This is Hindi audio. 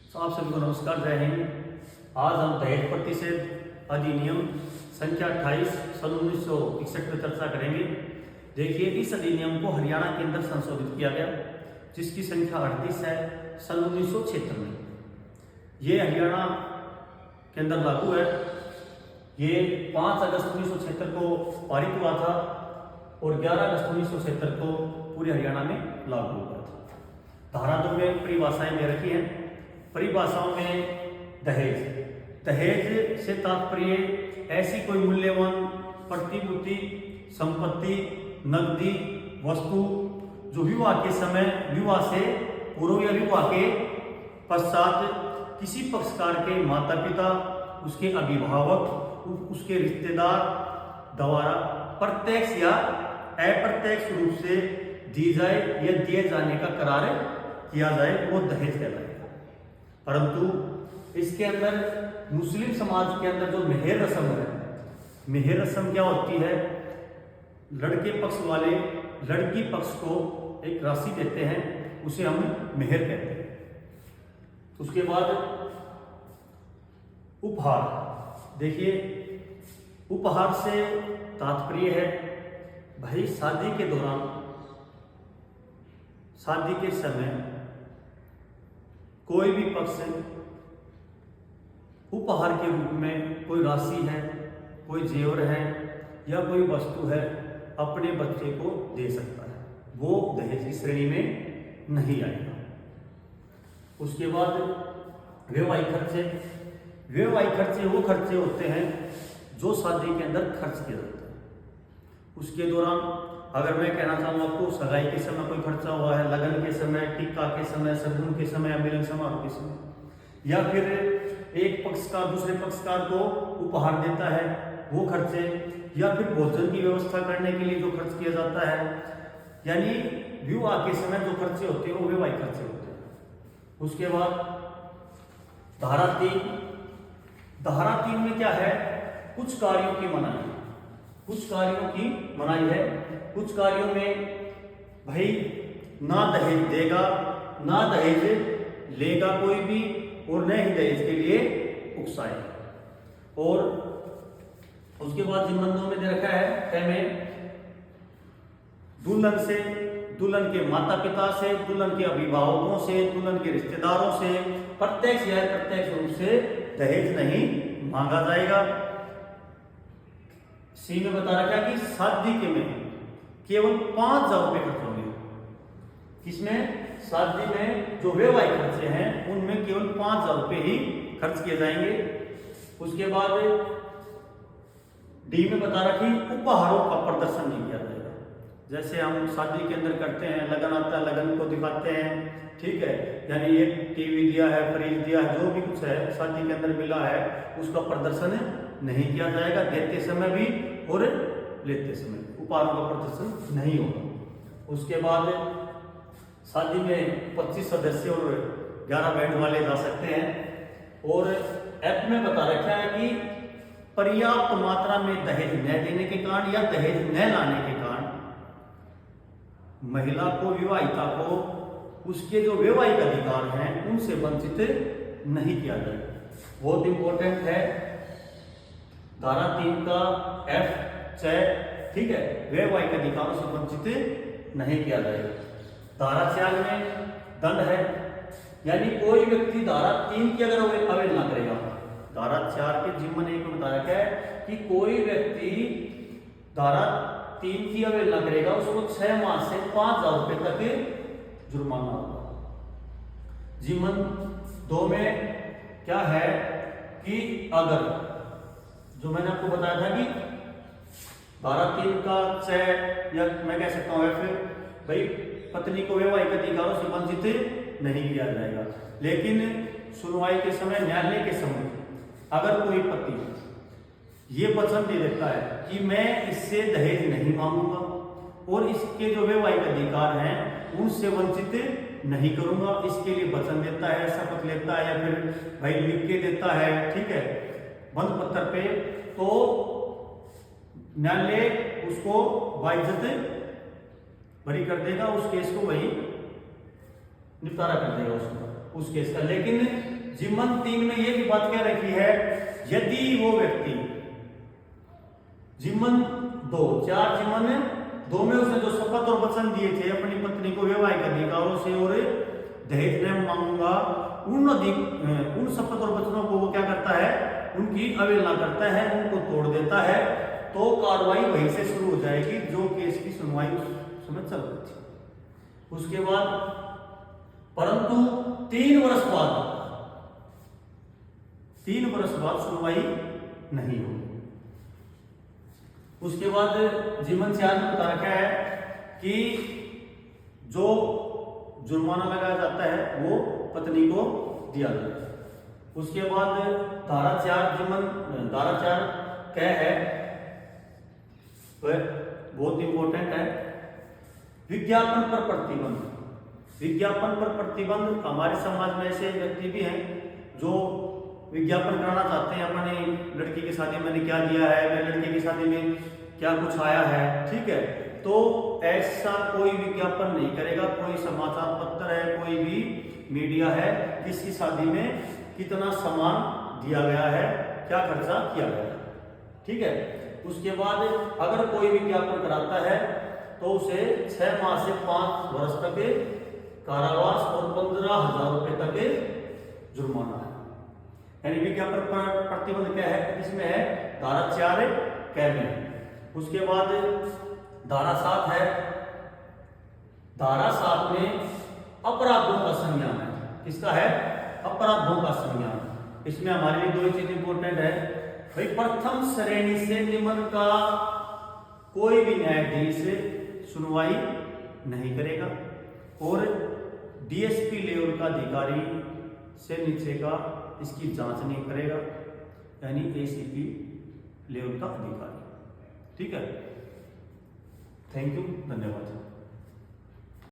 तो आप सभी को नमस्कार, जय हिंद। आज हम दहेज प्रतिषेध अधिनियम संख्या 28 सन 1961 पर चर्चा करेंगे। देखिए, इस अधिनियम को हरियाणा के अंदर संशोधित किया गया, जिसकी संख्या 38 है सन 1976 में। ये हरियाणा के अंदर लागू है। ये 5 अगस्त 1976 को पारित हुआ था और 11 अगस्त 1976 को पूरे हरियाणा में लागू हुआ था। धारा 2 में परिभाषाएं दे रखी हैं। परिभाषाओं में दहेज से तात्पर्य ऐसी कोई मूल्यवान प्रतिभूति, संपत्ति, नकदी वस्तु जो विवाह के समय, विवाह से पूर्व या विवाह के पश्चात किसी पक्षकार के माता पिता, उसके अभिभावक, उसके रिश्तेदार द्वारा प्रत्यक्ष या अप्रत्यक्ष रूप से दी जाए या दिए जाने का करार किया जाए, वो दहेज कहलाएगा। परंतु इसके अंदर मुस्लिम समाज के अंदर जो मेहर रस्म है, मेहर रस्म क्या होती है? लड़के पक्ष वाले लड़की पक्ष को एक राशि देते हैं, उसे हम मेहर कहते हैं। उसके बाद उपहार। देखिए, उपहार से तात्पर्य है भाई शादी के दौरान, शादी के समय कोई भी पक्ष उपहार के रूप में कोई राशि है, कोई जेवर है या कोई वस्तु है, अपने बच्चे को दे सकता है। वो दहेज की श्रेणी में नहीं आएगा। उसके बाद वैवाहिक खर्चे। वैवाहिक खर्चे वो खर्चे होते हैं जो शादी के अंदर खर्च किया जाता है। उसके दौरान अगर मैं कहना चाहूँ आपको, सगाई के समय कोई खर्चा हुआ है, लगन के समय, टीका के समय, शगुन के समय, मिलन समारोह के समय, या फिर एक पक्षकार दूसरे पक्षकार को उपहार देता है, वो खर्चे, या फिर भोजन की व्यवस्था करने के लिए जो खर्च किया जाता है, यानी विवाह के समय जो खर्चे होते हैं वो वैवाहिक खर्चे होते हैं। उसके बाद धारा 3। धारा 3 में क्या है? कुछ कार्यों की मनाही। कुछ कार्यों की मनाही है। कुछ कार्यों में भाई ना दहेज देगा, ना दहेज लेगा कोई भी, और न ही दहेज के लिए उकसाएगा। और उसके बाद जिन बंदों में दे रखा है में दुल्हन से, दुल्हन के माता पिता से, दुल्हन के अभिभावकों से, दुल्हन के रिश्तेदारों से प्रत्यक्ष या अप्रत्यक्ष रूप से दहेज नहीं मांगा जाएगा। सी में बता रखा है कि शादी के में केवल 5,000 रुपये खर्च होंगे। किसमें? शादी में जो वैवाहिक खर्चे हैं उनमें केवल 5,000 रुपये ही खर्च किए जाएंगे। उसके बाद डी में बता रखी, उपहारों का प्रदर्शन नहीं किया जाएगा। जैसे हम शादी के अंदर करते हैं, लगन आता है, लगन को दिखाते हैं, ठीक है, यानी एक टीवी दिया है, फ्रिज दिया है, जो भी कुछ है शादी के अंदर मिला है, उसका प्रदर्शन नहीं किया जाएगा, देते समय भी और लेते समय उपहारों का प्रदर्शन नहीं होगा। उसके बाद शादी में 25 सदस्य और 11 बैंड वाले जा सकते हैं। और एक्ट में बता रखा है कि पर्याप्त मात्रा में दहेज न देने के कारण या दहेज न लाने के कारण महिला को, विवाहिता को, उसके जो वैवाहिक अधिकार हैं उनसे वंचित नहीं किया जाएगा। बहुत इंपॉर्टेंट है धारा 3 का F, ठीक है, वैवाहिक अधिकारों से वंचित नहीं किया जाएगा। धारा 4 में दंड है, यानी कोई व्यक्ति धारा 3 की अगर अवहेलना करेगा, धारा 4 के जिम्मन 1 में बता रखा है कि कोई व्यक्ति धारा 3 की अवहेलना करेगा, उसको 6 माह से 5,000 रुपये तक जुर्माना होगा। जिम्मन 2 में क्या है कि अगर, जो मैंने आपको बताया था कि धारा 3 का 6 या मैं कह सकता हूँ F, भाई पत्नी को वैवाहिक अधिकारों से वंचित नहीं किया जाएगा। लेकिन सुनवाई के समय, न्यायालय के समय अगर कोई पति ये वचन दे देता है कि मैं इससे दहेज नहीं मांगूंगा और इसके जो वैवाहिक अधिकार हैं उनसे वंचित नहीं करूंगा, इसके लिए वचन देता है, शपथ लेता है, या फिर भाई लिख के देता है, ठीक है, बंद पत्र पे, तो न्यायालय उसको बाइज्जत बरी कर देगा, उस केस को वही निपटारा कर देगा उसका। उस केस का। लेकिन जिमन 3 में ये भी बात क्या रखी है, यदि वो व्यक्ति जिमन 2 4 जिमन 2 में उसने जो शपथ और वचन दिए थे अपनी पत्नी को वैवाहिक अधिकारों से और दहेज नहीं मांगूंगा, उन शपथ और वचनों को वो क्या करता है, उनकी अवहेलना करता है, उनको तोड़ देता है, तो कार्रवाई वहीं से शुरू हो जाएगी जो केस की सुनवाई उस समय चल रही थी। उसके बाद परंतु 3 वर्ष बाद सुनवाई नहीं होगी। उसके बाद जीवन से आज बता रखा है कि जो जुर्माना लगाया जाता है वो पत्नी को दिया जाता है। उसके बाद धारा 4 क्या है, वह बहुत इंपॉर्टेंट है। विज्ञापन पर प्रतिबंध। हमारे समाज में ऐसे व्यक्ति भी हैं जो विज्ञापन कराना चाहते हैं अपनी लड़की की शादी मैंने क्या दिया है, मेरे लड़के की शादी में क्या कुछ आया है, ठीक है। तो ऐसा कोई विज्ञापन नहीं करेगा, कोई समाचार पत्र है, कोई भी मीडिया है, किसकी शादी में कितना सामान दिया गया है, क्या खर्चा किया गया है, ठीक है। उसके बाद अगर कोई विज्ञापन कराता है तो उसे 6 माह से 5 वर्ष तक कारावास और 15,000 रुपए तक जुर्माना है। यानी विज्ञापन पर प्रतिबंध क्या है, इसमें है धारा 4 कैबिन। उसके बाद धारा 7 है। धारा 7 में अपराधों का संज्ञान है। किसका है, अपराधों का संज्ञान। इसमें हमारे लिए 2 चीज इंपॉर्टेंट है भाई। प्रथम श्रेणी से निम्न का कोई भी न्यायाधीश सुनवाई नहीं करेगा और डीएसपी लेवल का अधिकारी से नीचे का इसकी जांच नहीं करेगा, यानी एसीपी लेवल का अधिकारी, ठीक है। थैंक यू, धन्यवाद।